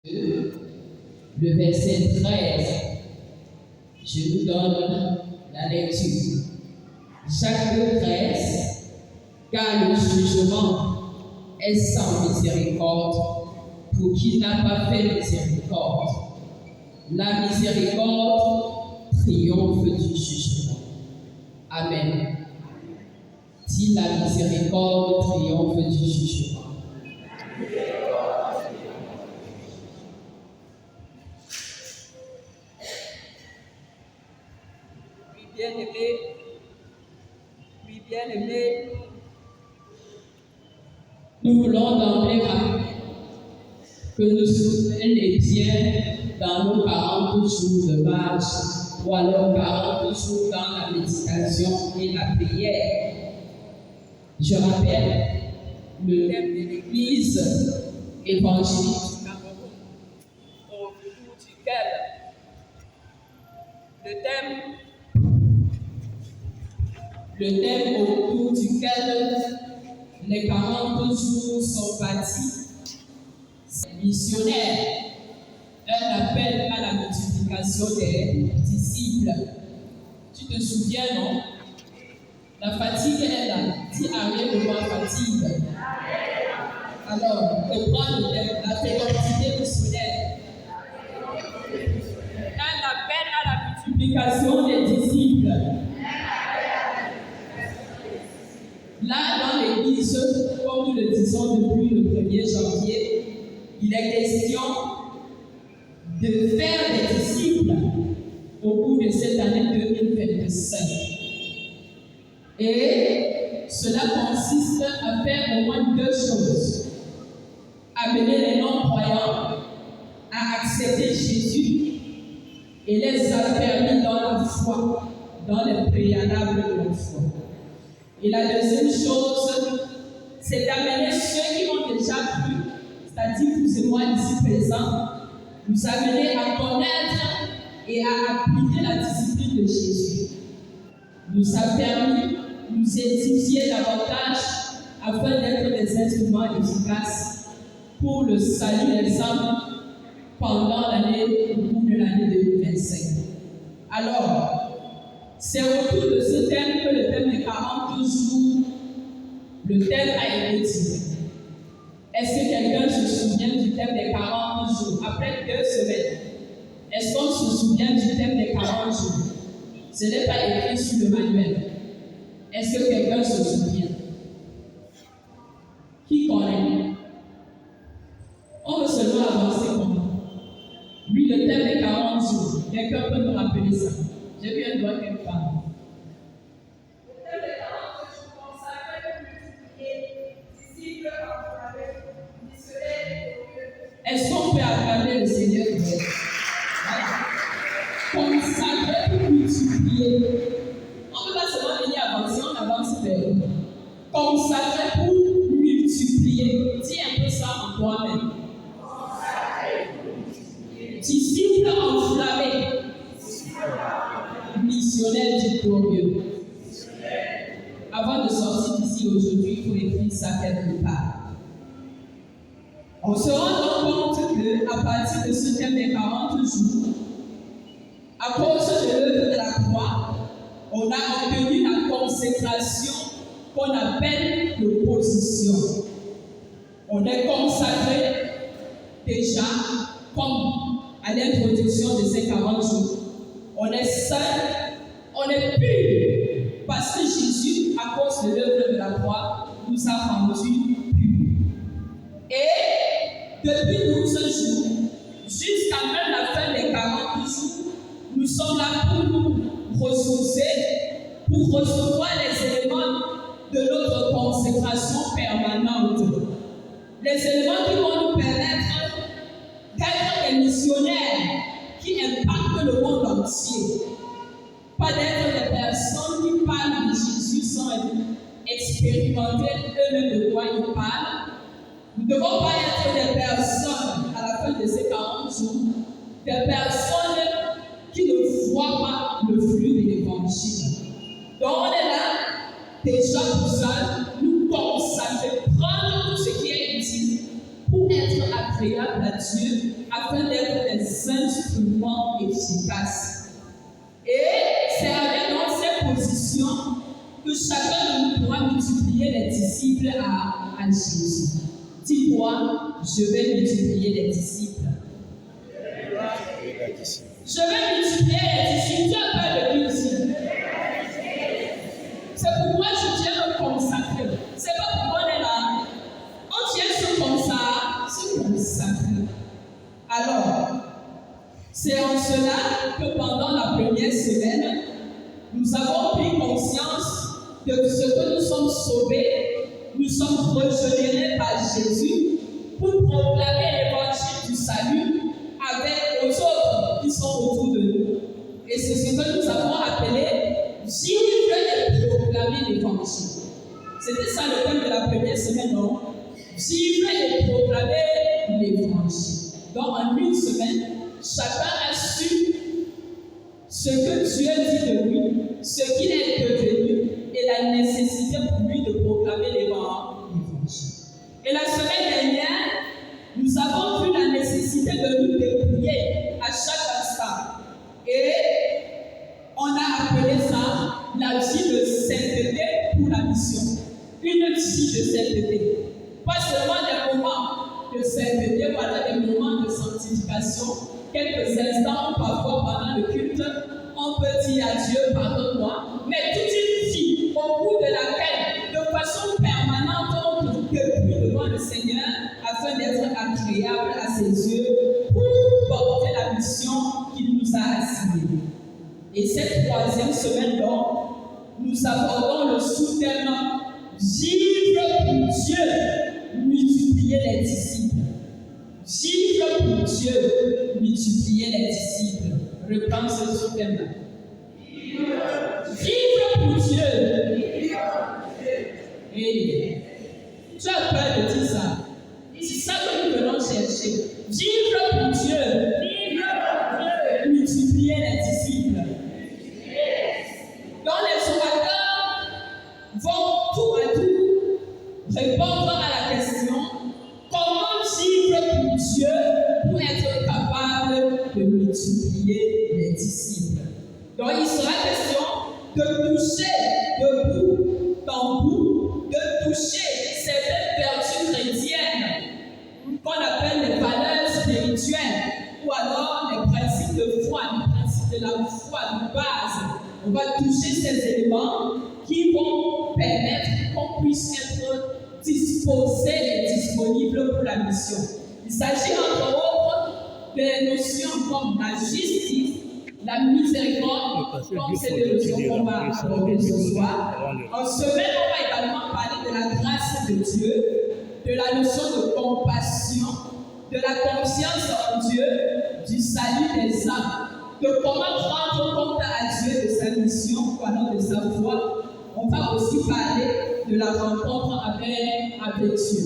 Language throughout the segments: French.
le verset 13. Je vous donne la lecture. Jacques 2,13. Car le jugement est sans miséricorde pour qui n'a pas fait miséricorde. La miséricorde triomphe du jugement. Amen. Si la miséricorde triomphe du jugement. Bien-aimés, nous voulons d'emblée rappeler que nous sommes les biens dans nos 40 jours de marche ou alors 40 jours dans la méditation et la prière. Je rappelle le thème de l'Église évangélique du Cameroun, autour duquel autour duquel les 40 jours sont bâtis. Missionnaire, un appel à la multiplication des disciples. Tu te souviens, non? La fatigue est là. Dis arrête de voir fatigue. Alors, reprends le thème, la fécondité missionnaire. Un appel à la multiplication des disciples. Là, dans l'Église, comme nous le disons depuis le 1er janvier, il est question de faire des disciples au cours de cette année 2025. Et cela consiste à faire au moins 2 choses. Amener les non-croyants à accepter Jésus et les affermir dans la foi, dans les préalables de la foi. Et la deuxième chose, c'est d'amener ceux qui ont déjà cru, c'est-à-dire vous et moi ici présents, nous amener à connaître et à appliquer la discipline de Jésus. Nous affermir, nous édifier davantage afin d'être des instruments efficaces pour le salut des âmes pendant l'année, au cours de l'année 2025. Alors, c'est autour de ce thème que le thème des 40 jours, le thème a été tiré. Est-ce que quelqu'un se souvient du thème des 40 jours après 2 semaines? Est-ce qu'on se souvient du thème des 40 jours? Ce n'est pas écrit sur le manuel. Est-ce que quelqu'un se souvient? Qui connaît? On veut seulement avancer comment? Oui, le thème des 40 jours. Quelqu'un peut nous rappeler ça? J'ai vu un doigt quelque part. le thème des 40 jours consacré à multiplier disciples en travers missionnaires et Est-ce qu'on peut acclamer le Seigneur? Consacré pour multiplier. On ne peut pas seulement venir avancer, on avance vers eux. Consacré pour multiplier. Dis un peu ça en toi-même. Disciples enflammés. Missionnaire victorieux. Avant de sortir d'ici aujourd'hui, il faut écrire ça quelque part. On se rend donc compte qu'à partir de ce thème des 40 jours, à cause de l'œuvre de la croix, on a obtenu la consécration qu'on appelle l'opposition. On est consacré déjà, comme à l'introduction de ces 40 jours. On est saint, on est pur, parce que Jésus, à cause de l'œuvre de la croix, nous a rendus purs. Et depuis 12 jours, jusqu'à même la fin des 40 jours, nous sommes là pour nous ressourcer, pour recevoir les éléments de notre consécration permanente. Les éléments qui vont nous permettre d'être des missionnaires qui impactent le monde entier. Pas d'être des personnes qui parlent de Jésus sans expérimenter eux-mêmes de quoi ils parlent. Nous ne devons pas être des personnes, à la fin de ces 40 jours, des personnes qui ne voient pas le flux de l'évangile. Donc on est là, déjà pour ça, nous consacrer, prendre tout ce qui est utile pour être agréable à Dieu, instrument efficace. Et c'est avec dans ces positions que chacun de nous pourra multiplier les disciples à Jésus. Dis-moi, je vais multiplier les disciples. Je vais multiplier les disciples. Tu as peur de lui ici. C'est pourquoi je tiens à me consacrer. C'est pas pourquoi on est là. On tient se consacrer. Alors, c'est en cela que pendant la première semaine, nous avons pris conscience de ce que nous sommes sauvés, nous sommes régénérés par Jésus pour proclamer l'évangile du salut avec aux autres qui sont autour de nous. Et c'est ce que nous avons appelé vivre et proclamer l'évangile. C'était ça le thème de la première semaine, non? Vivre et proclamer l'évangile. Donc en une semaine, chacun a su ce que Dieu dit de lui, ce qu'il est devenu et la nécessité pour lui de proclamer l'évangile. Et la semaine dernière, nous avons vu la nécessité de nous dépouiller à chaque instant. Et on a appelé ça la vie de sainteté pour la mission. Une vie de sainteté. Pas seulement des moments de sainteté, voilà des moments de sanctification. Quelques instants, parfois pendant le culte, on peut dire à Dieu, pardonne-moi, mais toute une vie au bout de laquelle, de façon permanente, on peut dépouiller devant le Seigneur afin d'être agréable à ses yeux pour porter la mission qu'il nous a assignée. Et cette troisième semaine, donc, nous abordons le sous-thème vivre pour Dieu, multiplier les disciples. Vivre pour Dieu, multiplier les disciples. Reprends ce sous-thème-là. Vivre pour Dieu. Et tu as peur de dire ça. C'est ça que nous venons chercher. Vivre pour Dieu. Multiplier les disciples. Donc les orateurs vont tout à tout répondre à la question comment vivre pour Dieu pour être capable de multiplier les disciples. Donc il sera question de toucher de bout en bout, de toucher certaines vertus chrétiennes qu'on appelle les valeurs spirituelles ou alors les principes de foi, les principes de la foi de base. On va toucher ces éléments qui vont permettre qu'on puisse être disposé et disponible pour la mission. Il s'agit entre autres des notions comme la justice, la miséricorde, comme c'est des notions qu'on va aborder ce soir. En semaine, on va également parler de la grâce de Dieu, de la notion de compassion, de la confiance en Dieu, du salut des âmes, de comment rendre compte à Dieu de sa mission, ou alors de sa foi. On va aussi parler de la rencontre avec Dieu.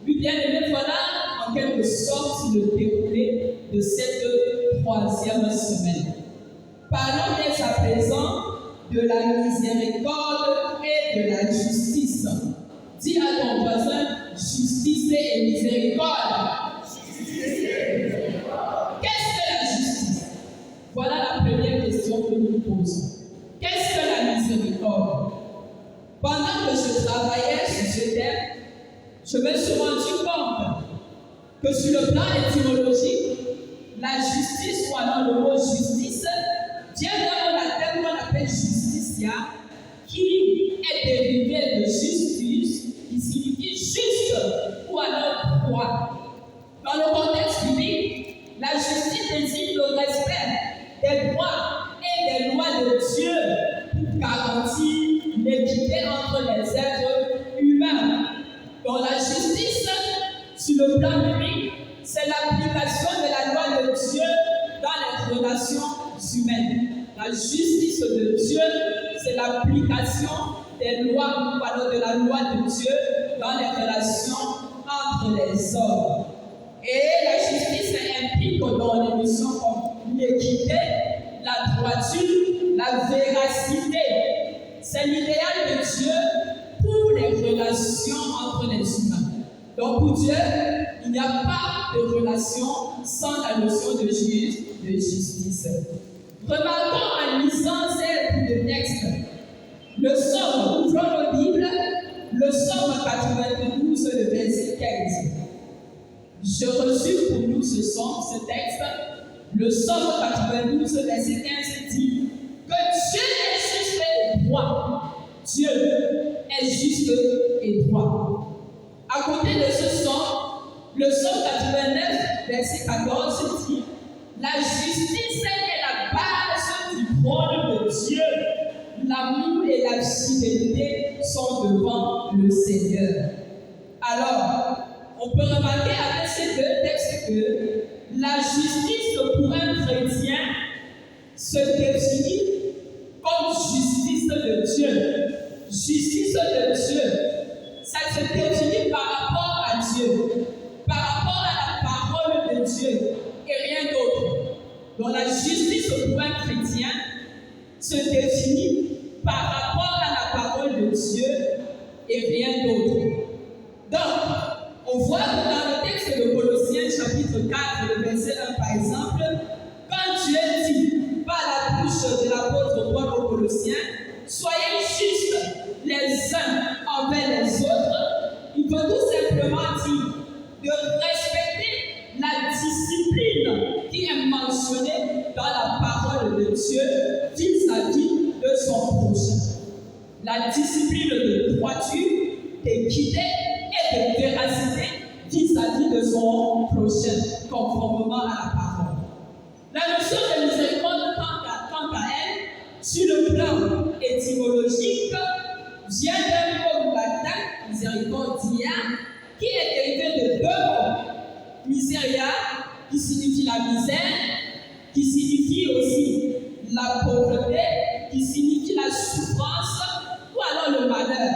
Puis bien aimé, voilà en quelque sorte le déroulé de cette troisième semaine. Parlons dès à présent de la miséricorde et de la justice. Dis à ton voisin, justice et miséricorde. Qu'est-ce que la justice? Voilà la première question que nous posons. Qu'est-ce que la miséricorde? Pendant que je travaillais sur ce thème, je me suis rendu compte que sur le plan étymologique, la justice, ou alors le mot justice, vient d'un latin qu'on appelle justitia, qui est dérivé de justus, qui signifie juste, ou alors droit. Dans le contexte biblique, la justice désigne le respect des droits et des lois de Dieu pour garantir l'équité entre les êtres humains. Donc la justice, sur le plan biblique, c'est l'application de la loi de Dieu dans les relations humaines. La justice de Dieu, c'est l'application des lois, ou alors de la loi de Dieu dans les relations entre les hommes. Et la justice implique dans les notions comme l'équité, la droiture, la véracité. C'est l'idéal de Dieu pour les relations entre les humains. Donc pour Dieu, qu'il n'y a pas de relation sans la notion de justice. Remarquons en lisant ces deux textes, le Somme, ouvrons nos Bibles, le Somme 92, le verset 15. Je reçus pour nous ce texte. Le Somme 92, verset 15 dit que Dieu est juste et droit. Dieu est juste et droit. À côté de ce Somme, le Somme 89, verset 14 dit la justice est la base du trône de Dieu. L'amour et la fidélité sont devant le Seigneur. Alors, on peut remarquer avec ces deux textes que la justice pour un chrétien se définit comme justice de Dieu. Justice de Dieu, ça se définit par rapport à Dieu, par rapport à la parole de Dieu et rien d'autre. Donc la justice pour un chrétien se définit par rapport à la parole de Dieu et rien d'autre. Donc, on voit que dans le texte de Colossiens chapitre 4, le verset 1 par exemple, quand Dieu dit par la bouche de l'apôtre Paul aux Colossiens, soyez justes les uns envers les autres, il veut tout simplement dire de respecter la discipline qui est mentionnée dans la parole de Dieu vis-à-vis de son prochain. La discipline de droiture, d'équité et de véracité vis-à-vis de son prochain, conformément à la parole. La notion de miséricorde, quant à elle, sur le plan étymologique, vient d'un mot latin, miséricordia, qui est dérivé de deux mots. Miseria, qui signifie la misère, qui signifie aussi la pauvreté, qui signifie la souffrance, ou alors le malheur.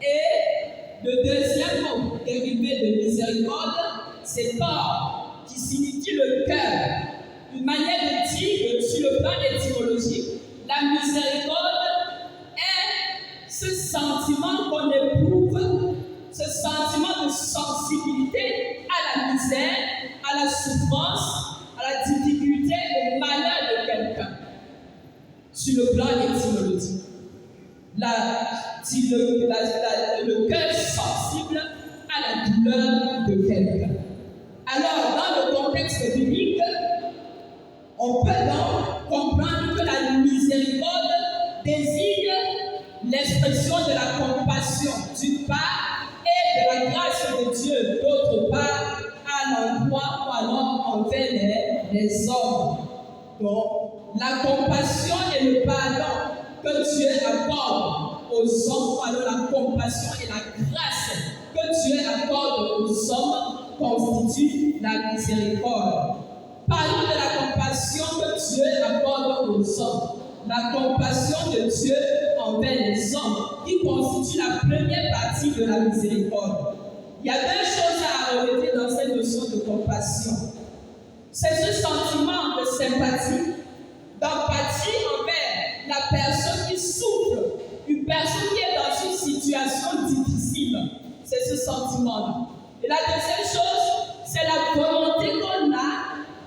Et le deuxième mot dérivé de miséricorde, c'est corps, qui signifie le cœur. Une manière de dire, sur le plan étymologique, la miséricorde est ce sentiment qu'on éprouve, ce sentiment de sensibilité à la misère, à la souffrance, à la difficulté, au malheur de quelqu'un. Sur le plan étymologique, le cœur sensible à la douleur de quelqu'un. Alors, dans le contexte biblique, on peut donc comprendre que la miséricorde désigne l'expression de la compassion d'une part et de la grâce de Dieu d'autre part à l'endroit ou alors envers les hommes. Donc, la compassion et le pardon que Dieu accorde aux hommes, ou alors la compassion et la grâce que Dieu accorde aux hommes constitue la miséricorde. Parlons de la compassion que Dieu accorde aux hommes. La compassion de Dieu envers les hommes, qui constitue la première partie de la miséricorde. Il y a deux choses à relever dans cette notion de compassion. C'est ce sentiment de sympathie, d'empathie envers la personne qui souffre, une personne qui est dans une situation difficile. C'est ce sentiment-là. Et la deuxième chose, c'est la volonté qu'on a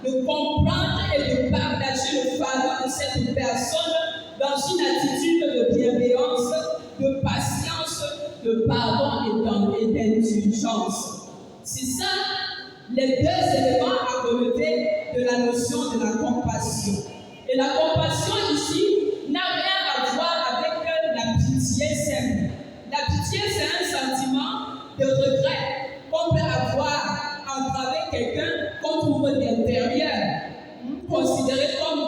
de comprendre et de partager le fardeau de cette personne dans une attitude de bienveillance, de patience, de pardon et d'indulgence. C'est ça les deux éléments à relever de la notion de la compassion. Et la compassion ici n'a rien à voir avec la pitié simple. La pitié, c'est un sentiment de regret qu'on peut avoir envers quelqu'un qu'on trouve d'intérieur, considéré comme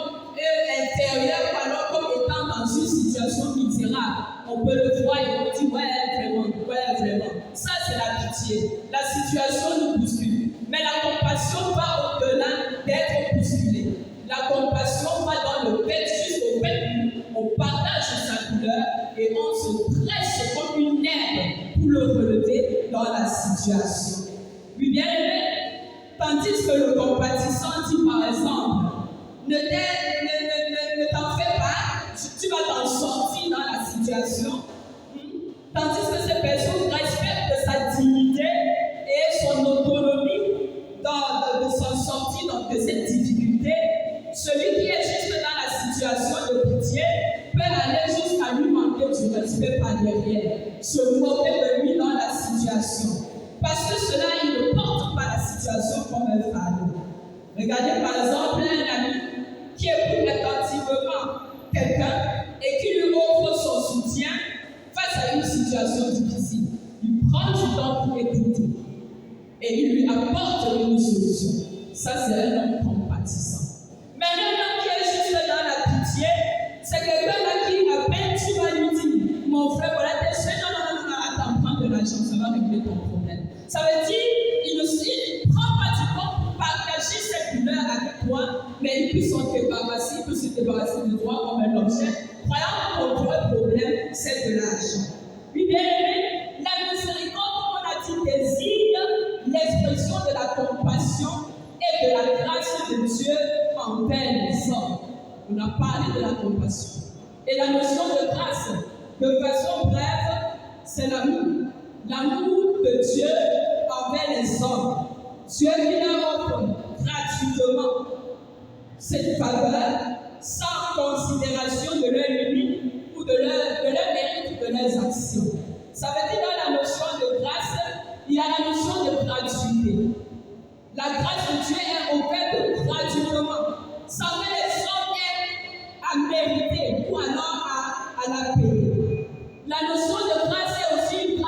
inférieur ou alors comme étant dans une situation misérable. On peut le voir et on dit ouais, vraiment. Ça, c'est la pitié. La situation nous bouscule. Mais la compassion va au-delà d'être bousculée. La compassion va dans le fait, jusqu'au fait qu'on partage sa douleur et on se presse comme une herbe pour le relever dans la situation. Oui, bien aimé, tandis que le compatissant dit par exemple, ne t'en fais pas, tu vas t'en sortir dans la situation. Tandis que cette personne respecte sa dignité et son autonomie cette difficulté, celui qui est juste dans la situation de pitié peut aller jusqu'à lui manquer du respect par derrière, se moquer de lui dans la situation. Parce que cela, il ne porte pas la situation comme un fardeau. Regardez par exemple un ami qui écoute attentivement quelqu'un et qui lui offre son soutien face à une situation difficile. Il prend du temps pour écouter et il lui apporte une solution. Ça, c'est un homme compatissant. Mais un homme qui est juste dans la pitié, c'est quelqu'un qui, à peine tu vas lui dire, mon frère, voilà, t'es seul, non, attends, prends de l'argent, ça va régler ton problème. Ça veut dire, il ne prend pas du temps pour partager cette douleur avec toi, mais il peut s'en débarrasser, il peut se débarrasser de toi comme un objet, croyant que ton vrai problème, c'est de l'argent. Puis bien aimé, la miséricorde, comme on a dit, désigne l'expression de la compassion et de la grâce de Dieu envers les hommes. On a parlé de la compassion. Et la notion de grâce, de façon brève, c'est l'amour. L'amour de Dieu envers les hommes. Dieu qui leur offre gratuitement cette faveur sans considération de leur limite ou de leur mérite ou de leurs actions. Ça veut dire dans la notion de grâce, il y a la notion de gratuité. La grâce de Dieu est offerte gratuitement, sans que les hommes aient à mériter ou alors à la payer. La notion de grâce est aussi une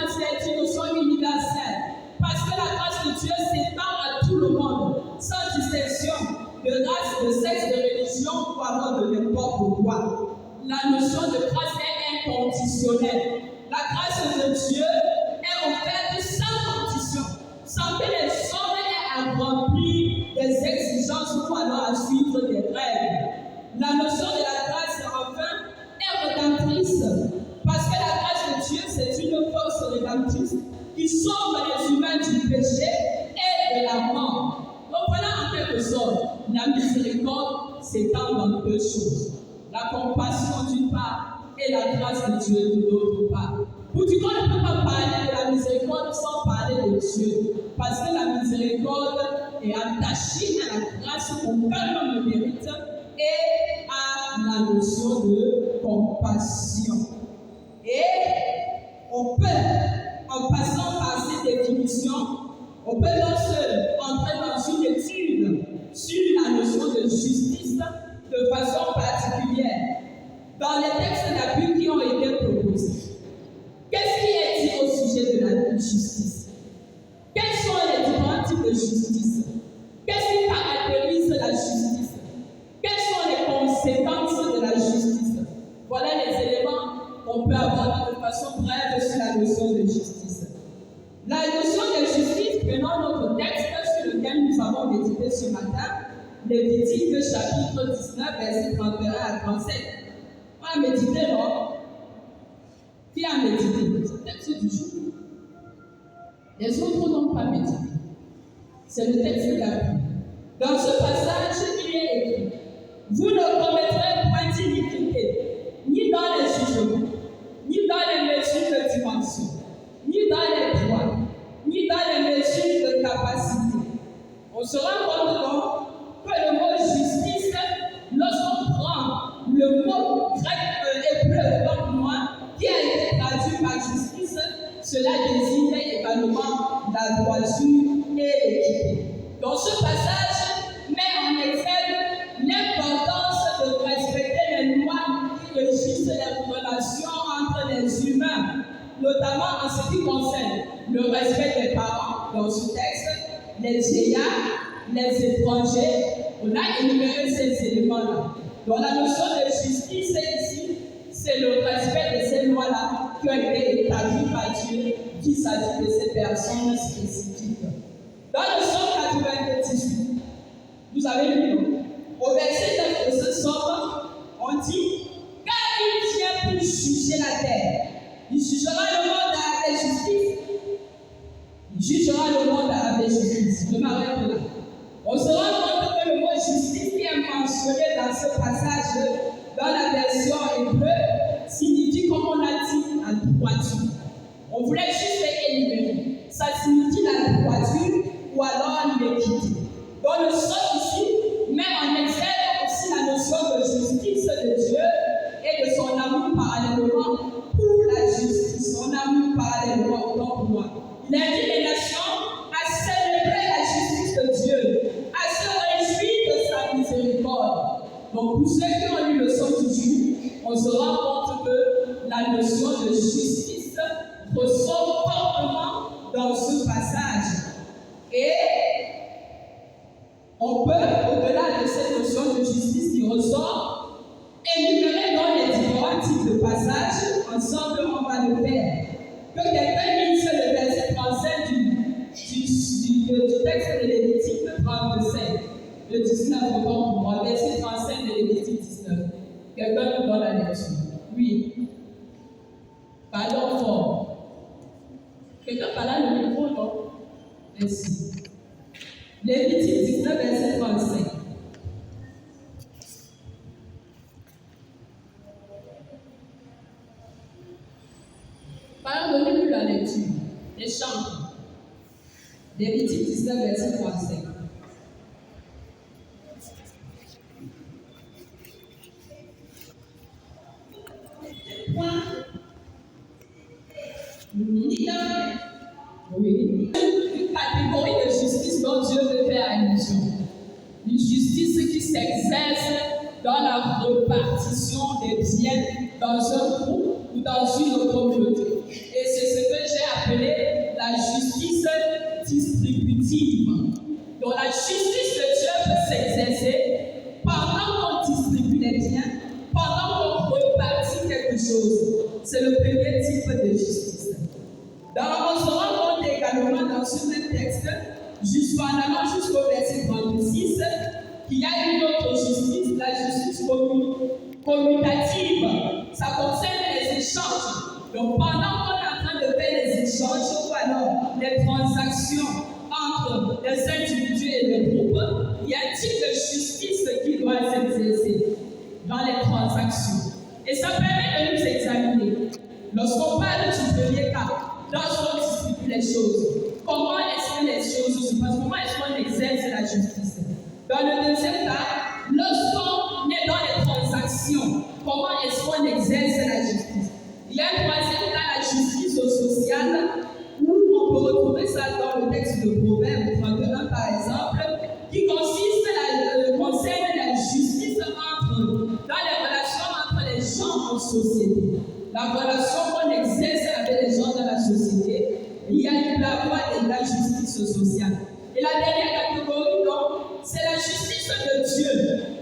notion universelle, parce que la grâce de Dieu s'étend à tout le monde, sans distinction de race, de sexe, de religion ou alors de n'importe quoi. La notion de grâce est inconditionnelle. La grâce de Dieu est offerte sans condition, sans que les hommes aient à remplir des exigences ou alors à suivre des règles. La notion de la grâce, enfin, est rédemptrice, parce que la grâce de Dieu, c'est une force rédemptrice qui sauve les humains du péché et de la mort. Donc voilà en quelque sorte, la miséricorde s'étend dans deux choses. La compassion d'une part et la grâce de Dieu de l'autre part. Pour dire qu'on ne peut pas parler de la miséricorde sans parler de Dieu, parce que la miséricorde est attachée à la grâce qu'aucun homme ne mérite et à la notion de compassion. Et on peut, en passant par ces définitions, on peut donc entrer dans une étude sur la notion de justice de façon particulière dans les textes de la Bible qui ont été proposés. Qu'est-ce qui est dit au sujet de la justice? Quels sont les différents types de justice? Qu'est-ce qui caractérise la justice? Quelles sont les conséquences de la justice? Voilà les éléments qu'on peut aborder de façon brève sur la notion de justice. La notion de justice, prenons notre texte sur lequel nous avons médité ce matin, Lévitique chapitre 19, versets 31 à 37. On a médité, non? Qui a médité? C'est le texte du jour. Les autres n'ont pas médité. C'est le texte de la Bible. Dans ce passage, il est écrit: vous ne commettrez point d'iniquité, ni dans les jugements, ni dans les mesures de dimension, ni dans les poids, ni dans les mesures de capacité. On se rend compte donc que le mot justice, lorsqu'on prend le mot grec hébreu comme moi, qui a été traduit par justice, cela désigne également la droiture et l'équité. Donc ce passage met en exergue l'importance de respecter les lois qui régissent les relations entre les humains, notamment en ce qui concerne le respect des parents, dans ce texte, les vieillards, les étrangers. On a énuméré ces éléments-là. Donc la notion de justice ici, c'est le respect de ces lois-là qui ont été établies par Dieu vis-à-vis de ces personnes spécifiques. Dans le Somme 98, vous avez lu, au verset 9 de ce Somme, on dit: car il vient pour juger la terre. Il jugera le monde avec justice. Il jugera le monde avec justice. Je m'arrête là. On se rend compte que le mot justice qui est mentionné dans ce passage, dans la version hébreu, signifie, comme on a dit, la droiture. On voulait juste éliminer. Ça signifie la droiture ou alors l'équité. Donc le sol ici au-delà de cette notion de justice qui ressort, énumérer dans les différents types de passages, ensemble on va le faire. Que quelqu'un lise le verset 35 du texte de Lévitique 35, le 19, autant pour moi, verset 35 de Lévitique 19. Quelqu'un nous donne la lecture. Oui. Pardon fort. Quelqu'un parle à le micro, non? Merci. Lévitique 19, verset 35. Pardon, donnez-nous la lecture. Les chants. Lévitique 19, verset 35. Oui. Une catégorie de justice dont Dieu veut faire allusion. Une justice qui s'exerce dans la répartition des biens dans un groupe ou dans une communauté. Et c'est ce que j'ai appelé la justice distributive. Donc la justice de Dieu peut s'exercer pendant qu'on distribue les biens, pendant qu'on répartit quelque chose. C'est le premier type de justice. On se rend compte également dans ce même texte, jusqu'au verset 36, qu'il y a une autre justice, la justice commutative. Ça concerne les échanges. Donc pendant qu'on est en train de faire les échanges, ou alors les transactions entre les individus et les groupes, il y a un type de justice qui doit s'exercer dans les transactions. Et ça permet de nous examiner. Lorsqu'on parle du premier cas, lorsqu'on distribue les choses, comment est-ce que les choses se passent? Comment est-ce qu'on exerce la justice? Dans le deuxième cas, lorsqu'on est dans les transactions, comment est-ce qu'on exerce la justice? Il y a un troisième cas, la justice sociale, où on peut retrouver ça dans le texte de Proverbe 31 par exemple, qui concerne la justice dans les relations entre les gens en société. La relation qu'on exerce avec les gens dans la société, il y a eu la justice sociale. Et la dernière catégorie, donc, c'est la justice de Dieu,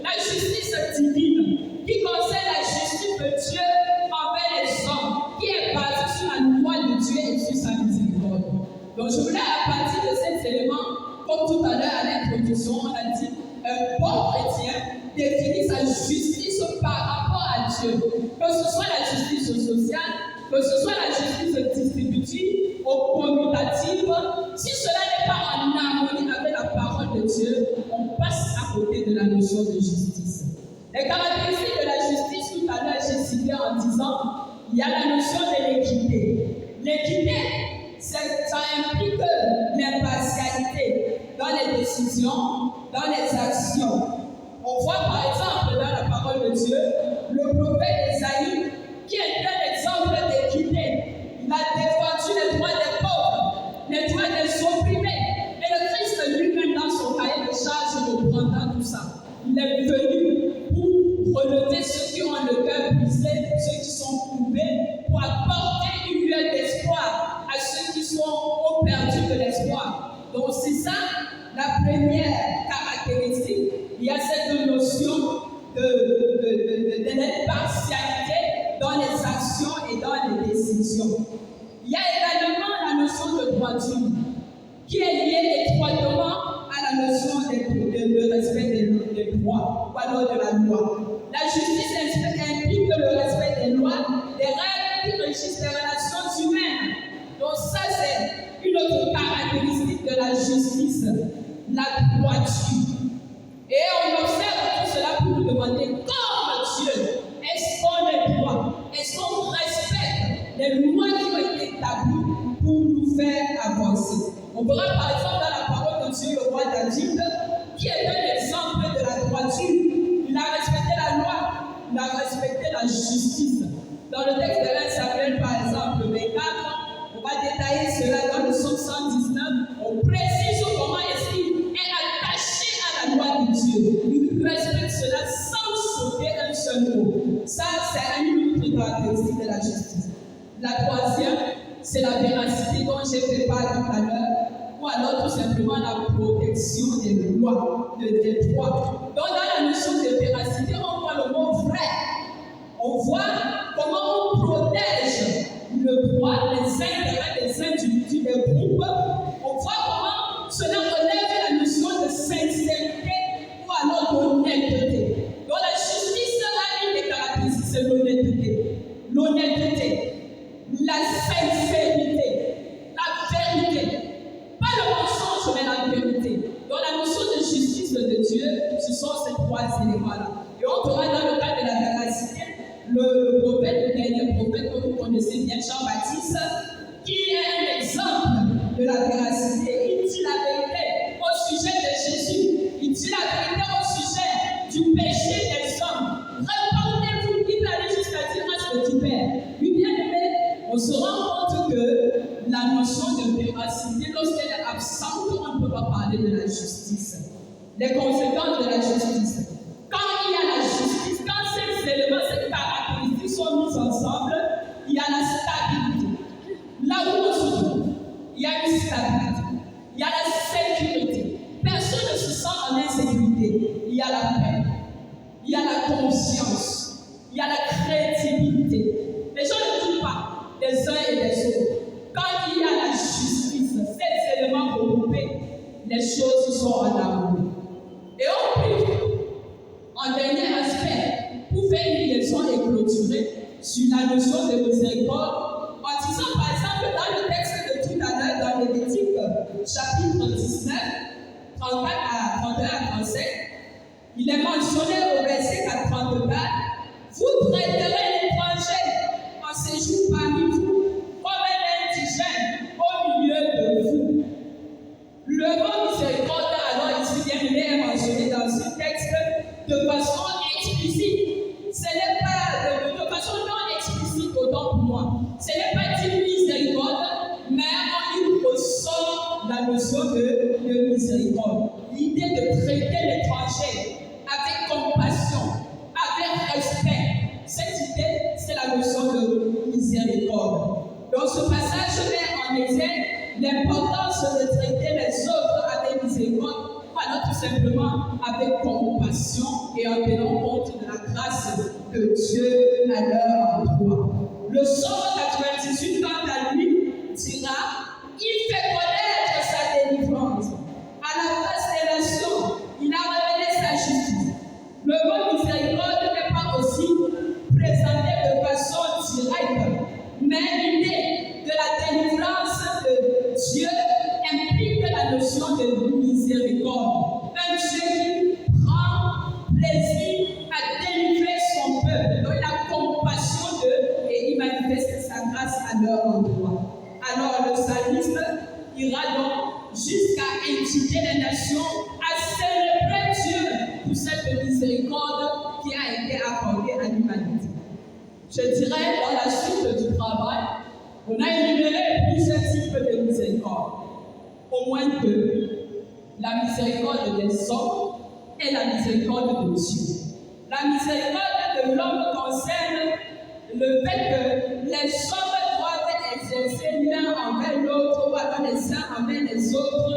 la justice divine, qui concerne la justice de Dieu envers les hommes, qui est basée sur la loi de Dieu et sur sa miséricorde. Donc, je voulais, à partir de cet élément, comme tout à l'heure à l'introduction, on a dit, un bon chrétien définit sa justice par rapport à Dieu. Que ce soit la justice sociale, que ce soit la justice distributive ou commutative, si cela n'est pas en harmonie avec la parole de Dieu, on passe à côté de la notion de justice. Les caractéristiques de la justice, tout à l'heure, j'ai cité en disant, il y a la notion de l'équité. L'équité, ça implique l'impartialité dans les décisions, dans les actions. On voit par exemple dans la parole de Dieu, le prophète Ésaïe, qui est un exemple d'équité. Il a défendu les droits des pauvres, les droits des opprimés. Et le Christ lui-même, dans son cahier de charge, reprendra tout ça. Il est venu pour relever ceux qui ont le cœur brisé, ceux qui sont courbés, pour apporter une lueur d'espoir à ceux qui sont au perdu de l'espoir. Donc c'est ça la première caractéristique. Il y a cette notion de l'impartialité dans les actions et dans les décisions. Il y a également la notion de droiture, qui est liée étroitement à la notion de respect des droits, ou alors de la loi. La justice implique le respect des lois, des règles qui régissent les relations humaines. Donc ça, c'est une autre caractéristique de la justice, la droiture. Et on observe tout cela pour nous demander, comme Dieu, est-ce qu'on est droit? Est-ce qu'on respecte les lois qui ont été établies pour nous faire avancer? On verra par exemple dans la parole de Dieu, le roi David, qui est un exemple de la droiture. Il a respecté la loi, il a respecté la justice. Dans le texte de 1 Samuel, par exemple, 24, on va détailler cela dans le psaume 119. On précise comment est-ce qu'il est attaché à la loi de Dieu. Il respecte cela sans sauter un seul mot. Ça, c'est une autre caractéristique de la justice. La troisième, c'est la véracité dont j'ai fait part tout à l'heure. ou alors tout simplement la protection des lois, des droits. Donc dans la notion de véracité, on voit le mot vrai. On voit comment on protège le droit, les intérêts des individus, des groupes. On voit comment cela relève la notion de sincérité ou alors d'honnêteté. Donc la justice a une des caractéristiques, c'est l'honnêteté. L'honnêteté, la sincérité, la vérité. Pas le mensonge, mais la vérité. Donc la notion de justice de Dieu, ce sont ces trois éléments-là. Et on verra dans le cadre de la véracité, le prophète, le dernier prophète que vous connaissez bien, Jean-Baptiste, qui est un exemple de la véracité. Il dit la vérité au sujet de Jésus. Il dit la vérité au sujet du péché des hommes. Répandez-vous, il va aller jusqu'à dire à ce petit père. Oui, bien aimé, on se rend compte que la notion de véracité, lorsqu'elle est absente, on ne peut pas parler de la justice. Les conséquences de la justice. Quand il y a la justice, quand ces éléments, ces caractéristiques sont mises ensemble, il y a la stabilité. Là où on se trouve, il y a une stabilité. Il y a la sécurité. Personne ne se sent en insécurité. Il y a la paix. Il y a la confiance. Il y a la crédibilité. Les gens ne doutent pas des uns et des autres. Quand il y a la justice, ces éléments regroupés, les choses sont en harmonie. Et on peut, en dernier aspect, pour faire une liaison et clôturer sur la notion de miséricorde, en disant par exemple dans le texte de tout à l'heure, dans Lévitique, chapitre 19, 34 à 31 à 35, il est mentionné au verset 34, vous traiterez l'étranger en séjour parmi vous comme un indigène au milieu de vous. Le mot miséricorde, alors ici bien aimé, est mentionné dans ce texte de façon explicite. Ce n'est pas de façon non explicite, autant pour moi. Ce n'est pas une miséricorde, mais on y ressort la notion de miséricorde. L'idée de traiter l'étranger avec compassion, avec respect. Cette idée, c'est la notion de miséricorde. Donc ce passage met en exergue l'importance de traiter les autres avec miséricorde, ou alors tout simplement avec compassion et en tenant compte de la grâce de Dieu à leur endroit. Le Psaume 98, quant à lui, dira « Il fait connaître sa délivrance. À la face des nations, il a révélé sa justice. » Le mot miséricorde n'est pas aussi présenté de façon directe, mais l'idée de la délivrance de Dieu implique la notion de miséricorde. Un Dieu qui prend plaisir à délivrer son peuple. Donc il a compassion d'eux et il manifeste sa grâce à leur endroit. Alors le psalmiste ira donc jusqu'à inciter les nations à célébrer Dieu pour cette miséricorde qui a été accordée à l'humanité. Je dirais, dans la suite du travail, on a énuméré plusieurs types de miséricorde. Au moins deux. La miséricorde des hommes et la miséricorde de Dieu. La miséricorde de l'homme concerne le fait que les hommes doivent exercer l'un envers l'autre, ou alors les uns envers les autres,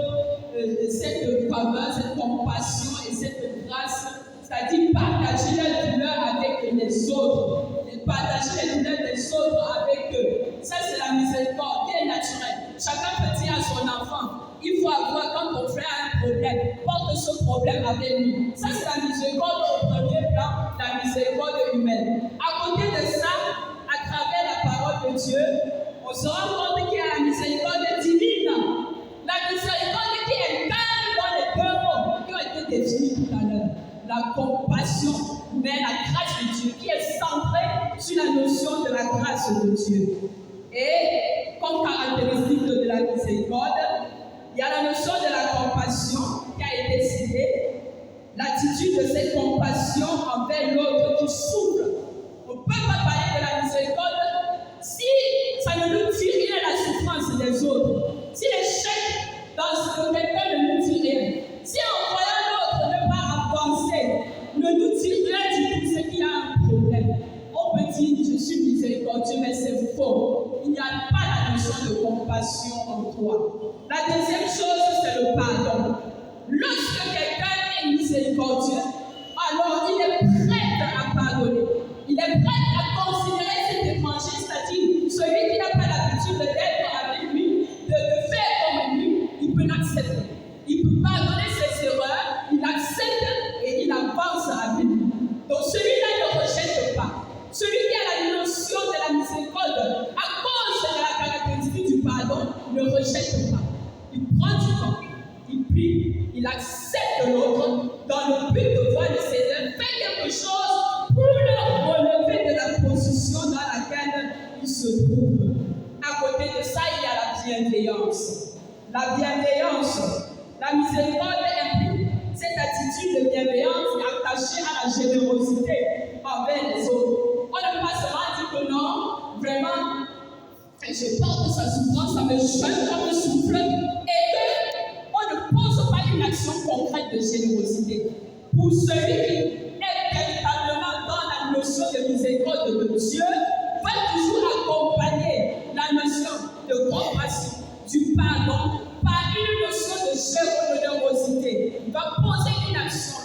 cette faveur, cette compassion et cette grâce, c'est-à-dire partager la douleur avec les autres, partager les douleurs des autres avec eux. Ça, c'est la miséricorde qui est naturelle. Chacun peut dire à son enfant, il faut avoir, quand ton frère a un problème, porte ce problème avec lui. Ça, c'est la miséricorde au premier plan, la miséricorde humaine. À côté de ça, à travers la parole de Dieu, on se rend compte qu'il y a la miséricorde divine. La miséricorde qui incarne dans les deux mots qui ont été définis tout à l'heure. La compassion, mais la grâce de Dieu qui est centrée sur la notion de la grâce de Dieu. Et comme caractéristique de la miséricorde, il y a la notion de la compassion qui a été citée, l'attitude de cette compassion envers l'autre qui souffre. On ne peut pas parler de la miséricorde si ça ne nous dit rien la souffrance des autres. Si l'échec dans ce que quelqu'un ne nous dit rien. Si en voyant l'autre ne pas avancer, ne nous dit rien du tout, c'est qu'il y a un problème. On peut dire je suis miséricordieux, mais c'est faux. Il n'y a pas la notion de compassion en toi. La deuxième chose Dieu, alors il est prêt à pardonner. Il est prêt à considérer cet étranger, c'est-à-dire celui qui n'a pas l'habitude d'être avec lui, de faire comme lui, il peut l'accepter. Il peut pardonner ses erreurs, il accepte et il avance avec lui. Donc celui-là ne rejette pas. Celui qui a la notion de la miséricorde, à cause de la caractéristique du pardon, ne rejette pas. Il prend du temps, il prie, il accepte l'autre dans le but de voir le Seigneur faire quelque chose pour le relever de la position dans laquelle il se trouve. À côté de ça, il y a la bienveillance. La bienveillance, la miséricorde implique cette attitude de bienveillance attachée à la générosité envers les autres. On ne peut pas seulement dire que non, vraiment, je porte sa souffrance, ça me jeune comme un souffle, et qu'on ne pose pas une action concrète de générosité. Pour celui qui est véritablement dans la notion de miséricorde de Dieu, va toujours accompagner la notion de compassion, du pardon, par une notion de générosité. Il va poser une action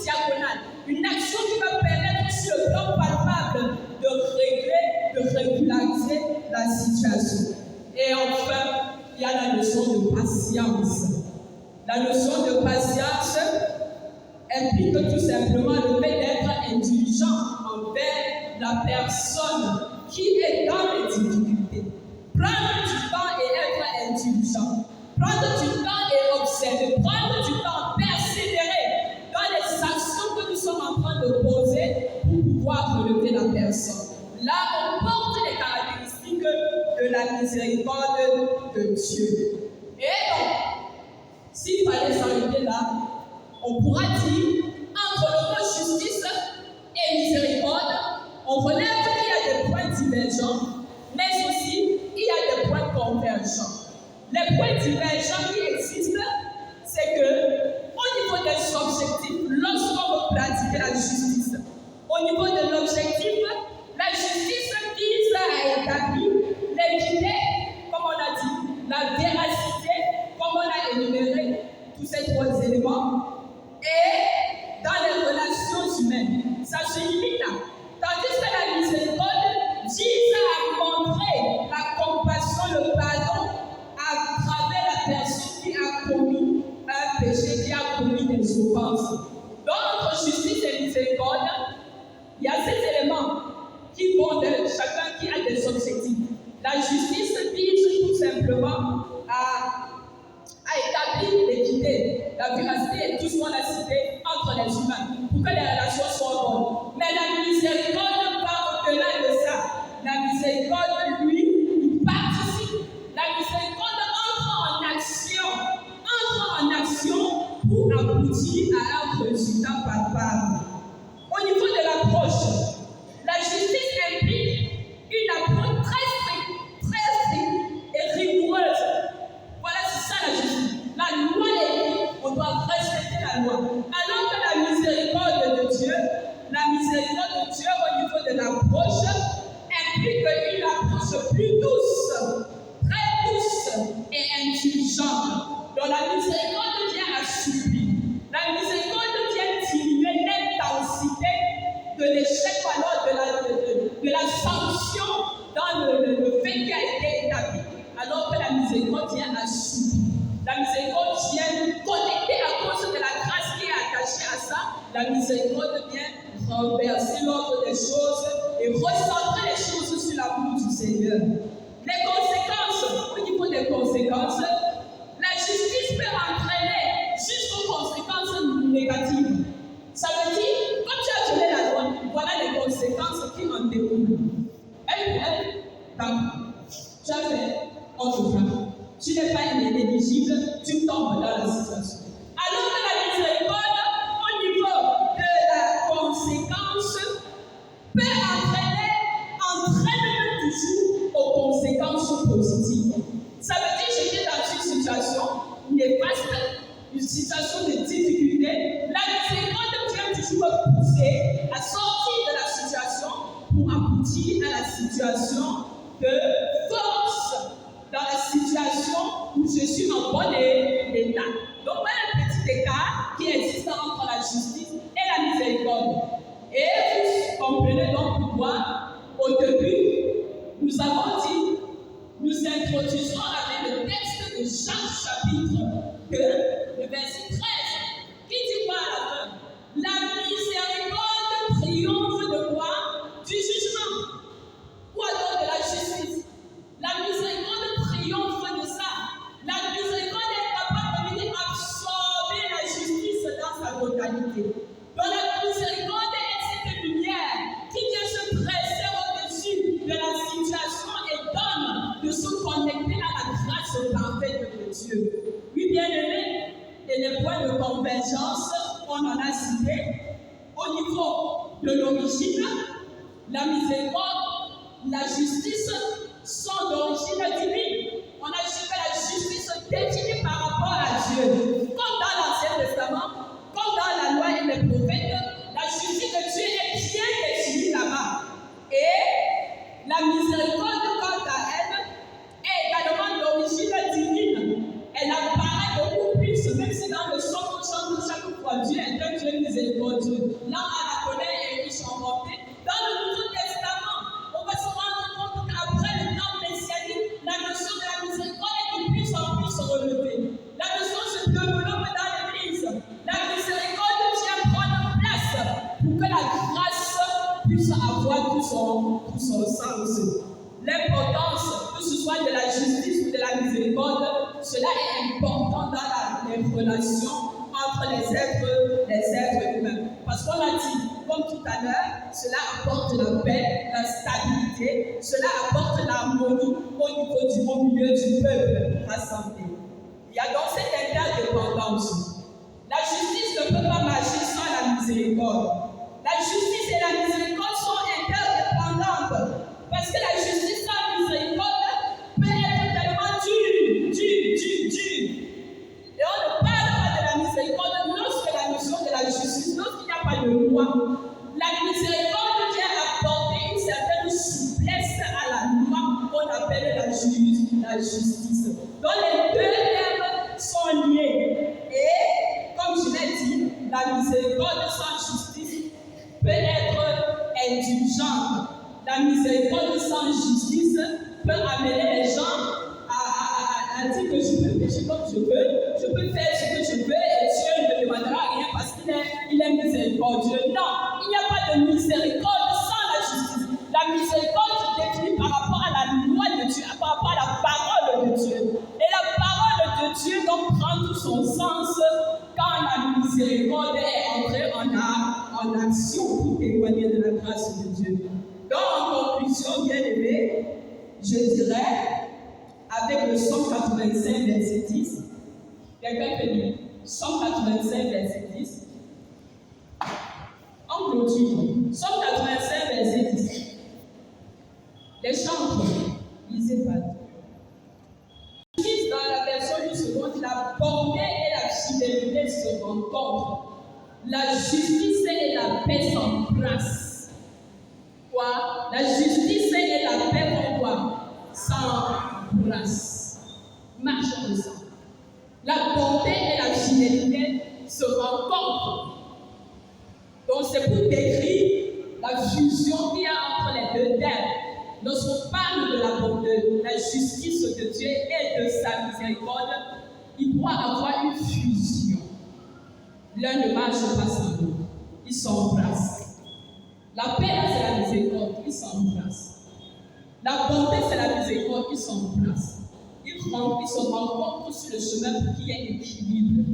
diagonale, une action qui va permettre sur le plan palpable de régler, de régulariser la situation. Et enfin, il y a la notion de patience. La notion de patience implique tout simplement le fait d'être indulgent envers la personne qui est dans les difficultés. Prendre du temps et être indulgent. Prendre du temps et observer. Prendre du temps, persévérer dans les actions que nous sommes en train de poser pour pouvoir relever la personne. Là, on porte les caractéristiques de la miséricorde de Dieu. Et donc, s'il fallait s'arrêter là, on pourra dire, entre le mot justice et miséricorde, on relève qu'il y a des points divergents, mais aussi il y a des points convergents. Les points divergents qui existent, c'est que, au niveau des objectifs, lorsqu'on veut pratiquer la justice, au niveau de l'objectif, la justice vise à établir l'équité, comme on a dit, la véracité, comme on a énuméré tous ces trois éléments, et dans les relations humaines. Ça se limite là. Tandis que la miséricorde vise à montrer la compassion, le pardon à travers la personne qui a commis un péché, qui a commis des offenses. Dans notre justice et miséricorde, il y a ces éléments qui vont de chacun qui a des objectifs. La justice vise tout simplement à établir l'équité, la véracité et tout ce qu'on a cité entre les humains pour que les relations soient bonnes. Mais la miséricorde va au-delà de ça. La miséricorde, lui, il participe. La miséricorde entre en action pour aboutir à un résultat palpable. Au niveau de l'approche, la justice implique une approche très stricte et rigoureuse. Voilà, c'est ça la justice. La loi est dit, on doit respecter la loi. Alors que la miséricorde de Dieu au niveau de l'approche, implique une approche plus douce, très douce et indulgente. Donc la miséricorde vient assouplir. La miséricorde vient diminuer l'intensité de l'échec ou alors de la sanction dans le fait qui a été établi. Alors que la miséricorde vient assouplir. La miséricorde vient connecter à cause de la grâce qui est attachée à ça. La miséricorde vient renverser l'ordre des choses et recentrer les choses sur l'amour du Seigneur. Les conséquences, au niveau des conséquences, la justice peut entraîner jusqu'aux conséquences négatives. Ça veut dire, quand tu as violé la loi, voilà les conséquences qui en découlent. Tu as fait autre chose. Tu n'es pas inéligible, tu tombes dans la situation. Alors que la miséricorde, au niveau de la conséquence, peut entraîne toujours aux conséquences positives. Ça veut dire que j'étais dans une situation néfaste, une situation de difficulté. La miséricorde vient toujours me pousser à sortir de la situation pour aboutir à la situation de force, dans la situation où je suis en bon état. Donc, voilà un petit écart qui existe entre la justice capacité, au niveau de l'origine, la miséricorde, la justice sont d'origine divine. On a dit que la justice définie par rapport à Dieu. Comme dans l'Ancien Testament, comme dans la loi et les prophètes, la justice de Dieu est bien définie là-bas. Et la miséricorde, quant à elle, est également d'origine divine. Elle apparaît beaucoup plus, même si dans le chant on chante chaque fois Dieu est un Dieu miséricordieux. Là, on la connaît et ils sont montés. Dans le Nouveau Testament, on va se rendre compte qu'après le temps messianique, la notion de la miséricorde est de plus en plus relevée. La notion se développe dans l'Église. La miséricorde vient prendre place pour que la grâce puisse avoir tout son sens. L'importance, que ce soit de la justice ou de la miséricorde, cela est important dans les relations entre les êtres humains. Parce qu'on a dit, comme tout à l'heure, cela apporte la paix, la stabilité, cela apporte l'harmonie au milieu du peuple rassemblé. Il y a donc cette interdépendance. La justice ne peut pas marcher sans la miséricorde. La justice et la miséricorde sont interdépendantes. Parce que la justice sans miséricorde peut être tellement dure. Et on ne parle pas de la miséricorde lorsque la notion de la justice, lorsqu'il n'y a pas de loi. La miséricorde vient apporter une certaine souplesse à la loi qu'on appelle la justice. Donc les deux termes sont liés. Et comme je l'ai dit, la miséricorde sans justice peut être indulgente. La miséricorde sans justice peut amener les gens à dire que je peux pécher comme je peux faire ce que je veux et Dieu ne me demandera rien parce qu'il est miséricordieux. Non, il n'y a pas de miséricorde sans la justice. La miséricorde se définit par rapport à la loi de Dieu, par rapport à la parole de Dieu. Et la parole de Dieu donc prend tout son sens quand la miséricorde est entrée en action pour témoigner de la grâce de Dieu. Donc, en conclusion, bien aimé, je dirais, avec le Psaume 85, verset 10, quelqu'un peut lire Psaume 85, verset 10. En clôture, Psaume 85, verset 10. Les chantres, lisez pas. Dans la version du second, la bonté et la fidélité se rencontrent. La justice et la paix s'embrassent. Quoi? La justice et la paix font quoi? S'embrassent. Marche comme ça. La bonté et la fidélité se rencontrent. Donc c'est pour décrire la fusion qu'il y a entre les deux termes. Lorsqu'on parle de la bonté, la justice de Dieu et de sa miséricorde, il doit avoir une fusion. L'un ne marche pas sans l'autre. Ils s'embrassent. La paix, c'est la miséricorde, ils s'embrassent. La bonté, c'est la miséricorde, ils s'embrassent. Ils se rencontrent sur le chemin pour qu'il y ait équilibre.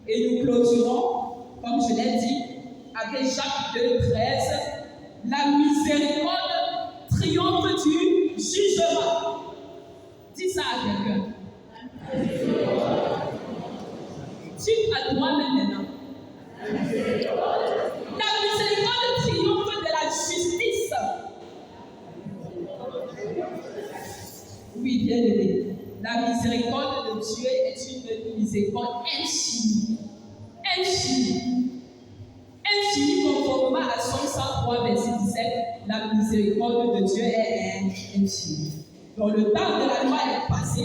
Et nous clôturons, comme je l'ai dit, avec Jacques 2, 13, la miséricorde triomphe du jugement. Dis ça à quelqu'un. Dis à toi-même maintenant. La miséricorde triomphe de la justice. Oui, bien aimé. La miséricorde de Dieu est une miséricorde infinie. Infinie, conformément à Somme 103, verset 17, la miséricorde de Dieu est infinie. Donc le temps de la loi est passé.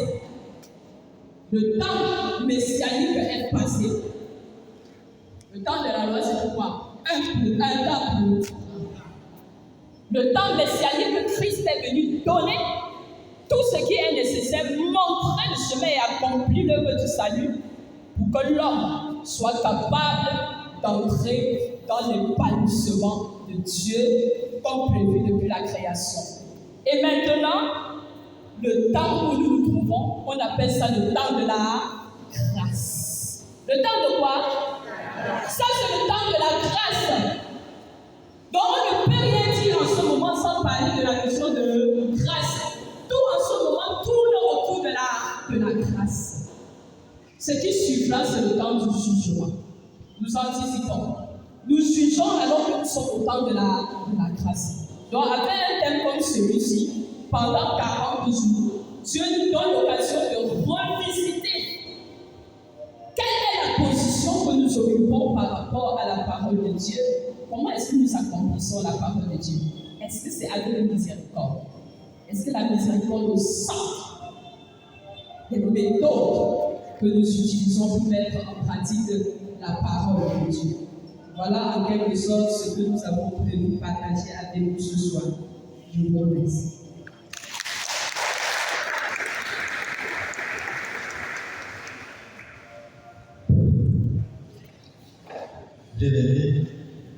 Le temps messianique est passé. Le temps de la loi, c'est quoi? Un temps pour. Le temps messianique que Christ est venu donner tout ce qui est nécessaire, montrer le chemin et accomplir l'œuvre du salut pour que l'homme soit capable d'entrer dans l'épanouissement de Dieu comme prévu depuis la création. Et maintenant, le temps où nous nous trouvons, on appelle ça le temps de la grâce. Le temps de quoi? Ça, c'est le temps de la grâce. Donc, on ne peut rien dire en ce moment sans parler de la notion de grâce. Tout en ce moment tourne autour de la grâce. Ce qui suivra, c'est le temps du jugement. Nous anticipons. sommes au temps de la grâce. Donc, avec un thème comme celui-ci, pendant 40 jours, Dieu nous donne l'occasion de revisiter quelle est la position que nous occupons par rapport à la parole de Dieu. Comment est-ce que nous accomplissons la parole de Dieu? Est-ce que c'est avec la miséricorde? Est-ce que la miséricorde au centre des méthodes que nous utilisons pour mettre en pratique la parole de Dieu? Voilà en quelque sorte ce que nous avons voulu partager avec vous ce soir. Je vous remercie. Bien-aimés,